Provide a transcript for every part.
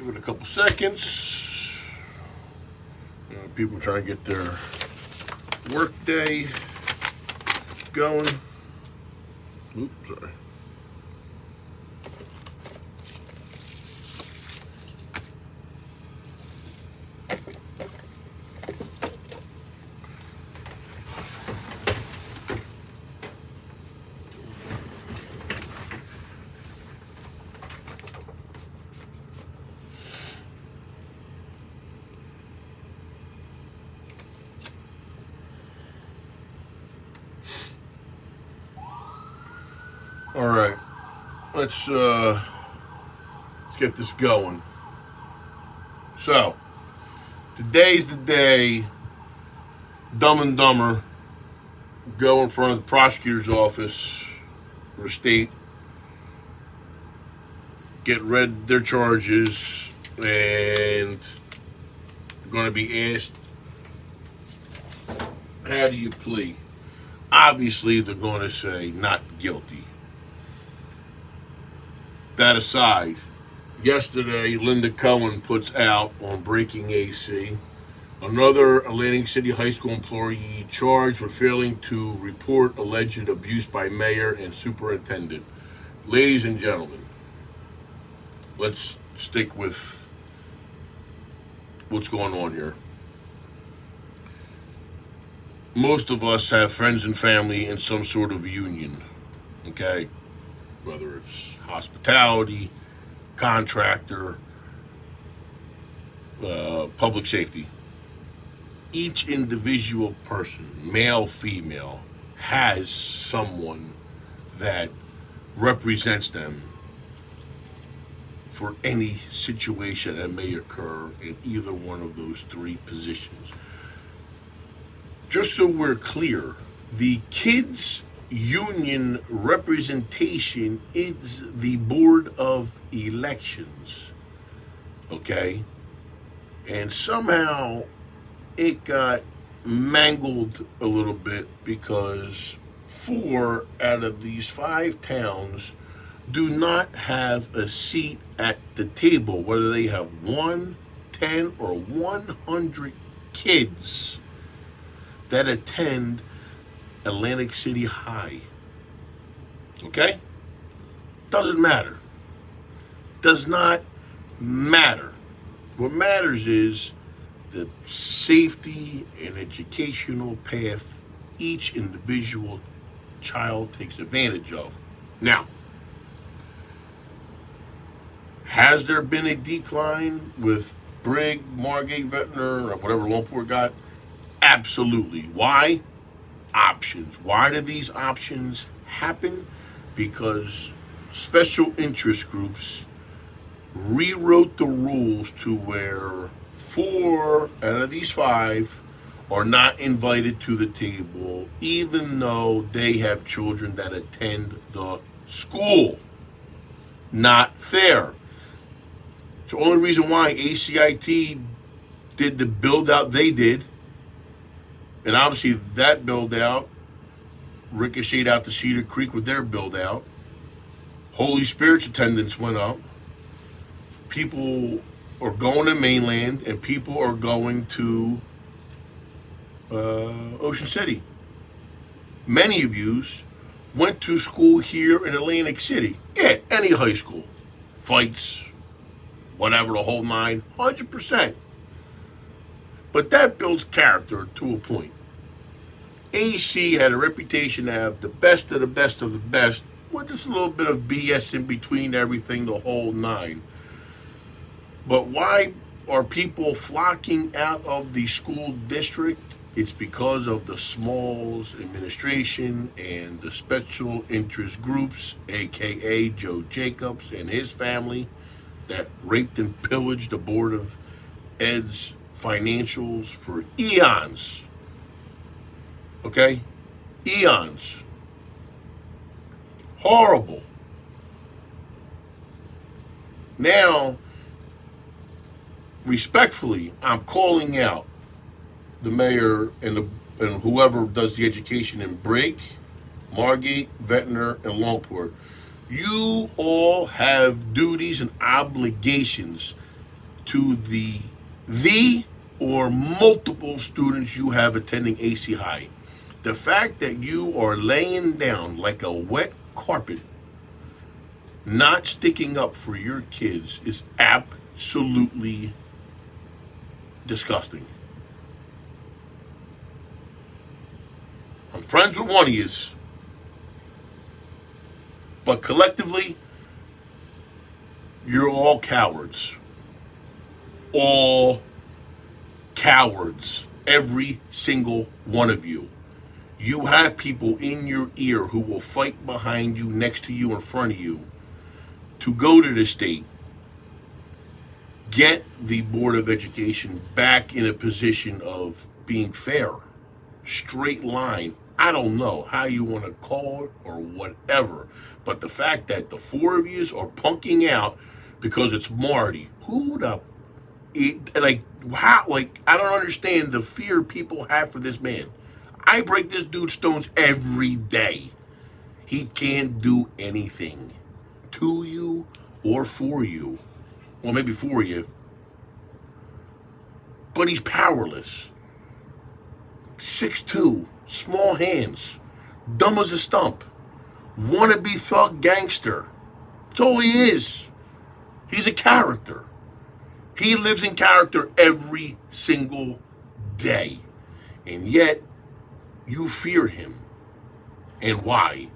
Give it a couple seconds. People trying to get their work day going. Oops, sorry. All right, let's get this going. So, today's the day Dumb and Dumber go in front of the prosecutor's office for the state, get read their charges, and they're going to be asked, how do you plead? Obviously, they're going to say not guilty. That aside, yesterday, Linda Cohen puts out on Breaking AC, another Atlantic City High School employee charged with failing to report alleged abuse by mayor and superintendent. Ladies and gentlemen, let's stick with what's going on here. Most of us have friends and family in some sort of union, okay? Whether it's hospitality, contractor, public safety. Each individual person, male, female, has someone that represents them for any situation that may occur in either one of those three positions. Just so we're clear, the kids' union representation is the Board of Elections, okay? And somehow it got mangled a little bit because 4 out of these 5 towns do not have a seat at the table, whether they have 1, 10, or 100 kids that attend Atlantic City High. Okay? Doesn't matter. Does not matter. What matters is the safety and educational path each individual child takes advantage of. Now, has there been a decline with Brigg, Margate, Ventnor, or whatever Longport got? Absolutely. Why? Options. Why do these options happen? Because special interest groups rewrote the rules to where 4 out of these 5 are not invited to the table, even though they have children that attend the school. Not fair. It's the only reason why ACIT did the build out they did. And obviously that build out ricocheted out to Cedar Creek with their build out. Holy Spirit's attendance went up. People are going to mainland and people are going to Ocean City. Many of you went to school here in Atlantic City. Yeah, any high school. Fights, whatever, the whole 9, 100%. But that builds character to a point. AC had a reputation to have the best of the best of the best, with just a little bit of BS in between everything, the whole 9. But why are people flocking out of the school district? It's because of the Smalls administration and the special interest groups, aka Joe Jacobs and his family, that raped and pillaged the Board of Ed's financials for eons. Okay? Eons. Horrible. Now, respectfully, I'm calling out the mayor and whoever does the education in Brigg, Margate, Ventnor, and Longport. You all have duties and obligations to the or multiple students you have attending AC High. The fact that you are laying down like a wet carpet, not sticking up for your kids, is absolutely disgusting. I'm friends with one of yous, but collectively, you're all cowards. All cowards. Every single one of you. You have people in your ear who will fight behind you, next to you, in front of you, to go to the state, get the Board of Education back in a position of being fair, straight line. I don't know how you want to call it or whatever, but the fact that the four of you are punking out because it's Marty, who the, like, how, like, I don't understand the fear people have for this man. I break this dude's stones every day. He can't do anything to you or for you. Well, maybe for you. But he's powerless. 6'2", small hands, dumb as a stump, wannabe thug gangster. That's all he is. He's a character. He lives in character every single day. And yet, you fear him. And why?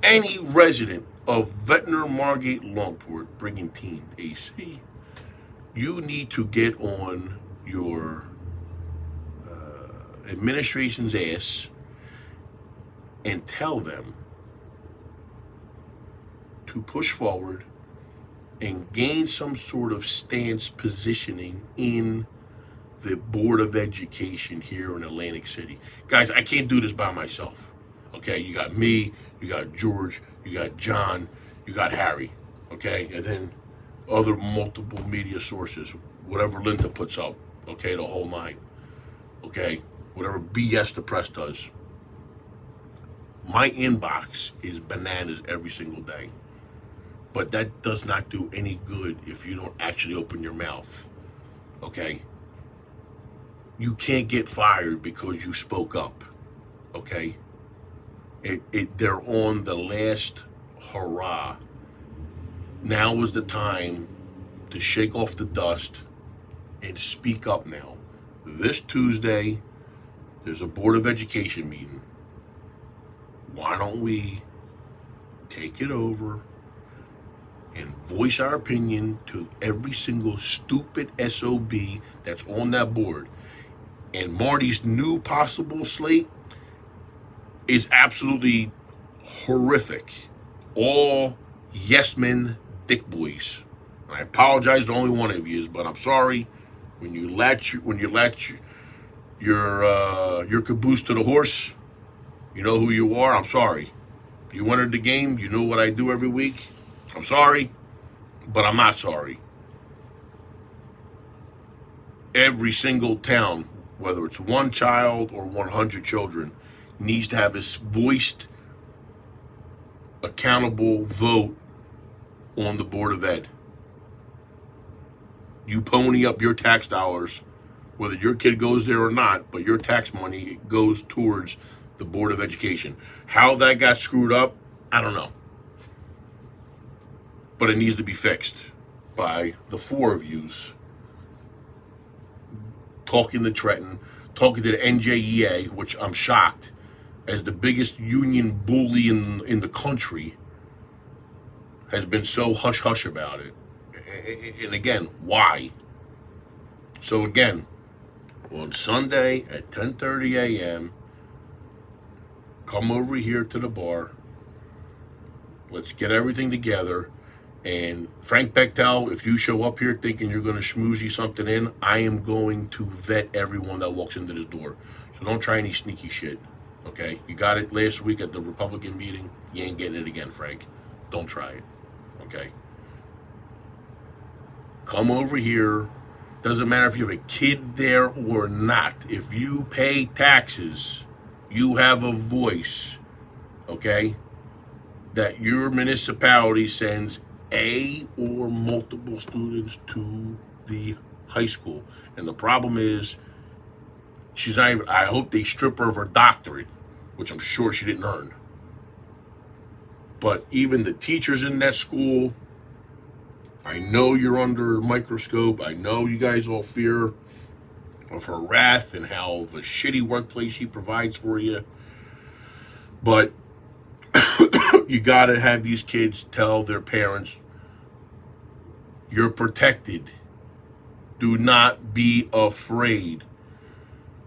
Any resident of Ventnor, Margate, Longport, Brigantine, AC, you need to get on your administration's ass and tell them to push forward and gain some sort of stance positioning in the Board of Education here in Atlantic City. Guys, I can't do this by myself. Okay, you got me, you got George, you got John, you got Harry, okay? And then other multiple media sources, whatever Linda puts up, okay, the whole nine, okay? Whatever BS the press does. My inbox is bananas every single day. But that does not do any good if you don't actually open your mouth, okay? You can't get fired because you spoke up, okay? They're on the last hurrah. Now is the time to shake off the dust and speak up now. This Tuesday, there's a Board of Education meeting. Why don't we take it over and voice our opinion to every single stupid SOB that's on that board? And Marty's new possible slate is absolutely horrific. All yes men, dick boys. And I apologize to only one of you, but I'm sorry. When you latch your caboose to the horse, you know who you are. I'm sorry. You entered the game. You know what I do every week. I'm sorry, but I'm not sorry. Every single town, whether it's one child or 100 children, needs to have a voiced, accountable vote on the Board of Ed. You pony up your tax dollars, whether your kid goes there or not, but your tax money goes towards the Board of Education. How that got screwed up, I don't know. But it needs to be fixed by the four of yous talking to Trenton, talking to the NJEA, which I'm shocked, as the biggest union bully in the country, has been so hush-hush about it. And again, why? So again, on Sunday at 10:30 a.m., come over here to the bar. Let's get everything together. And Frank Bechtel, if you show up here thinking you're going to schmoozy something in, I am going to vet everyone that walks into this door. So don't try any sneaky shit, okay? You got it last week at the Republican meeting. You ain't getting it again, Frank. Don't try it, okay? Come over here. Doesn't matter if you have a kid there or not. If you pay taxes, you have a voice, okay, that your municipality sends a or multiple students to the high school. And the problem is, she's not even, I hope they strip her of her doctorate, which I'm sure she didn't earn. But even the teachers in that school, I know you're under a microscope. I know you guys all fear of her wrath and how of a shitty workplace she provides for you. But you got to have these kids tell their parents, you're protected. Do not be afraid.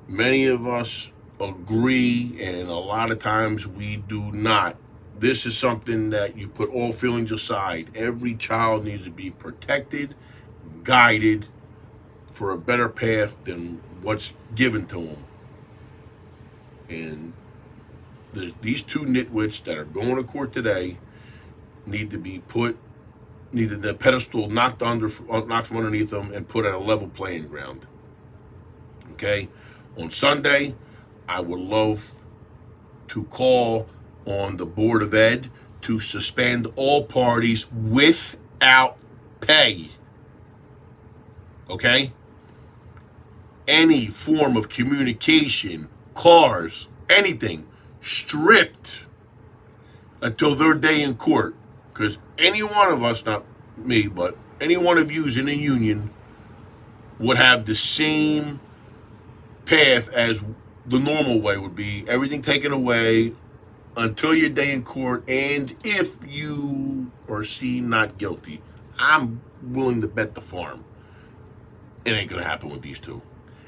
Many of us agree, and a lot of times we do not. This is something that you put all feelings aside. Every child needs to be protected, guided for a better path than what's given to them. And these two nitwits that are going to court today need the pedestal knocked from underneath them and put at a level playing ground. Okay? On Sunday, I would love to call on the Board of Ed to suspend all parties without pay. Okay? Any form of communication, cars, anything, stripped until their day in court. Because any one of us, not me, but any one of yous in a union would have the same path as the normal way would be. Everything taken away until your day in court, and if you are seen not guilty. I'm willing to bet the farm it ain't gonna happen with these two.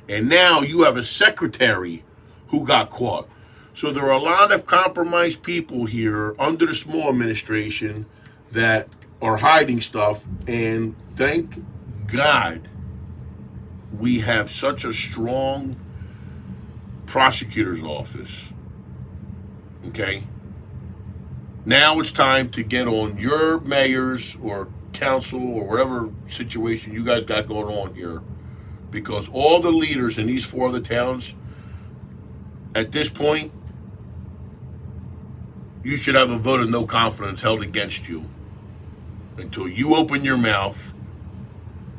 And now you have a secretary who got caught. So there are a lot of compromised people here under the small administration that are hiding stuff, and thank God we have such a strong prosecutor's office. Okay? Now it's time to get on your mayors or council or whatever situation you guys got going on here, because all the leaders in these 4 other towns, at this point, you should have a vote of no confidence held against you until you open your mouth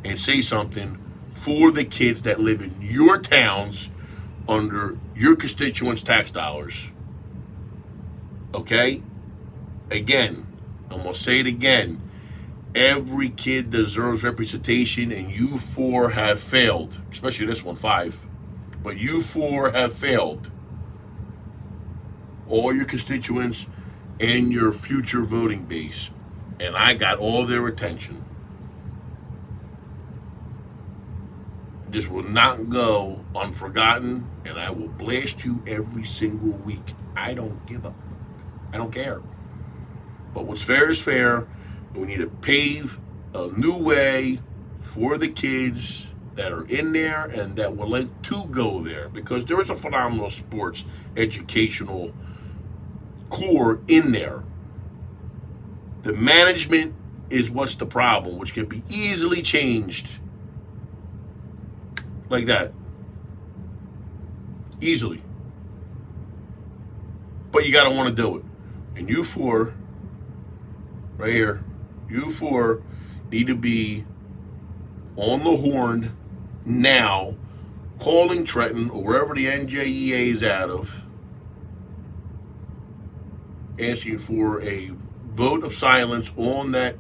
and say something for the kids that live in your towns under your constituents' tax dollars. Okay? Again, I'm going to say it again. Every kid deserves representation, and you 4 have failed. Especially this one, 5. But you 4 have failed. All your constituents and your future voting base. And I got all their attention. This will not go unforgotten, and I will blast you every single week. I don't give up. I don't care. But what's fair is fair. We need to pave a new way for the kids that are in there and that would like to go there, because there is a phenomenal sports educational core in there. The management is what's the problem, which can be easily changed like that. Easily. But you got to want to do it. And you 4, right here, you 4 need to be on the horn now, calling Trenton or wherever the NJEA is out of, asking for a vote of silence on that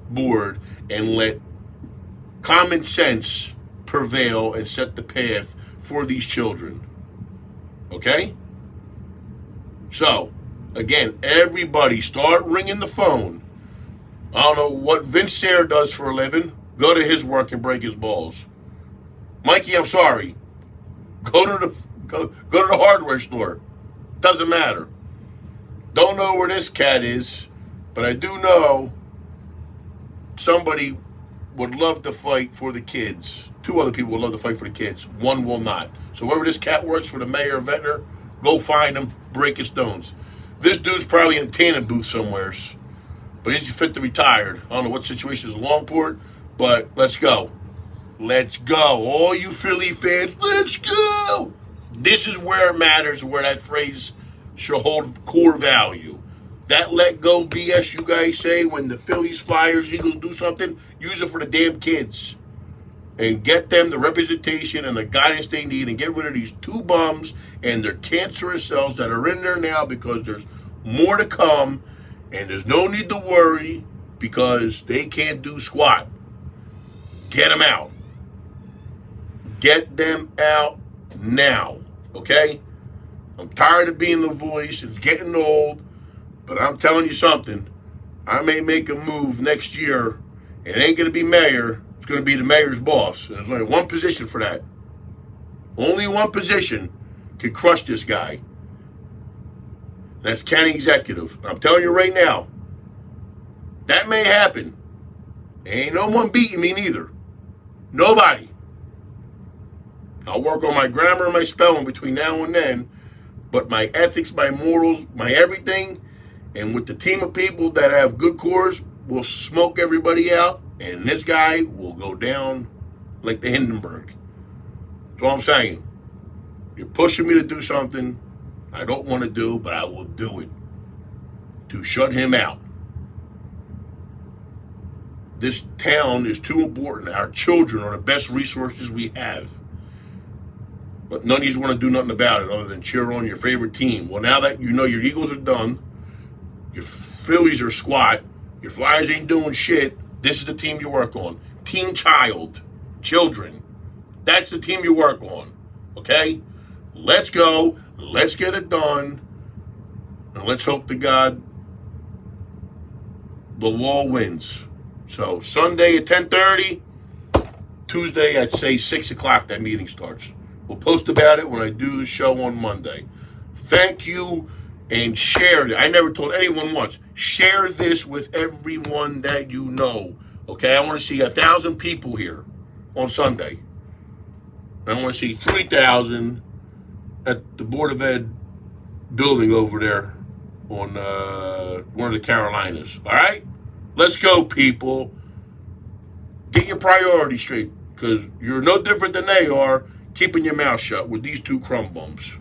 board and let common sense prevail and set the path for these children. Okay? So, again, everybody start ringing the phone. I don't know what Vince Sayre does for a living. Go to his work and break his balls. Mikey, I'm sorry. Go to the hardware store. Doesn't matter. Don't know where this cat is, but I do know somebody would love to fight for the kids. 2 other people would love to fight for the kids. 1 will not. So wherever this cat works for the mayor of Ventnor, go find him, break his stones. This dude's probably in a tanning booth somewheres, but he's fit to retired. I don't know what situation is in Longport, but let's go. Let's go. All you Philly fans, let's go. This is where it matters, where that phrase should hold core value. That let go BS you guys say when the Phillies, Flyers, Eagles do something, use it for the damn kids. And get them the representation and the guidance they need and get rid of these two bums and their cancerous cells that are in there now, because there's more to come and there's no need to worry because they can't do squat. Get them out. Get them out now, okay? I'm tired of being the voice. It's getting old, but I'm telling you something. I may make a move next year. It ain't going to be mayor. It's going to be the mayor's boss. And there's only one position for that. Only one position can crush this guy. That's county executive. I'm telling you right now, that may happen. Ain't no one beating me neither. Nobody. I'll work on my grammar and my spelling between now and then, but my ethics, my morals, my everything, and with the team of people that have good cores, will smoke everybody out, and this guy will go down like the Hindenburg. That's all I'm saying. You're pushing me to do something I don't want to do, but I will do it to shut him out. This town is too important. Our children are the best resources we have. But none of you want to do nothing about it other than cheer on your favorite team. Well, now that you know your Eagles are done, your Phillies are squat, your Flyers ain't doing shit, this is the team you work on. Team child, children. That's the team you work on, okay? Let's go. Let's get it done. And let's hope to God the law wins. So Sunday at 10:30, Tuesday I'd say 6 o'clock that meeting starts. We'll post about it when I do the show on Monday. Thank you, and share it. I never told anyone once. Share this with everyone that you know. Okay, I want to see 1,000 people here on Sunday. I want to see 3,000 at the Board of Ed building over there on one of the Carolinas. All right? Let's go, people. Get your priorities straight, because you're no different than they are keeping your mouth shut with these two crumb bums.